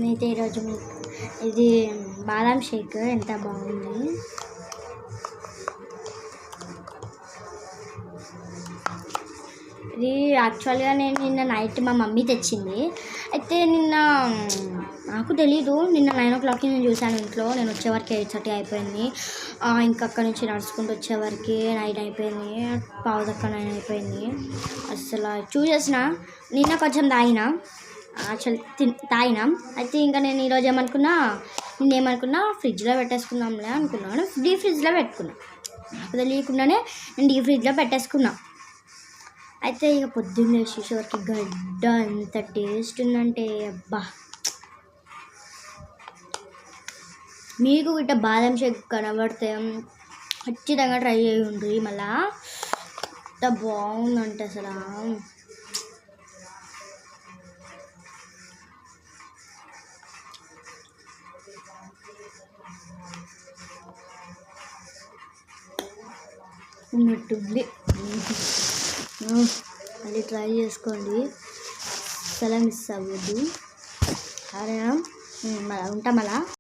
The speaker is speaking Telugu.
నేనైతే ఈరోజు ఇది బాదాం షేక్ ఎంత బాగుంది. ఇది యాక్చువల్గా నేను నిన్న నైట్ మా మమ్మీ తెచ్చింది. అయితే నిన్న నాకు తెలీదు, నిన్న 9 o'clockకి నేను చూశాను ఇంట్లో. నేను వచ్చేవరకు 8:30 అయిపోయింది. ఇంకా అక్కడ నుంచి నడుచుకుంటూ వచ్చేవరకు 9 అయిపోయింది, 8:15 అయిపోయింది. అసలు చూసేసిన నిన్న కొంచెం తాగిన, తాగినా. అయితే ఇంకా నేను ఈరోజు నేనేమనుకున్నా ఫ్రిడ్జ్లో పెట్టేసుకుందాంలే అనుకున్నాను. డీప్ ఫ్రిడ్జ్లో పెట్టుకున్నా, నాకు తెలియకుండానే నేను డీప్ ఫ్రిడ్జ్లో పెట్టేసుకున్నా. అయితే ఇక పొద్దున్న వేసేసరికి గడ్డ ఎంత టేస్ట్ ఉందంటే అబ్బా. మీకు ఇట్లా బాదం షేక్ కనబడితే ఖచ్చితంగా ట్రై చేయండి. మళ్ళా ఎంత బాగుందంటే అసలు ఉన్నట్టుంది. మళ్ళీ ట్రై చేసుకోండి, అసలు మిస్ అవ్వద్దు. సరేనా? మళ్ళీ ఉంటాం. అలా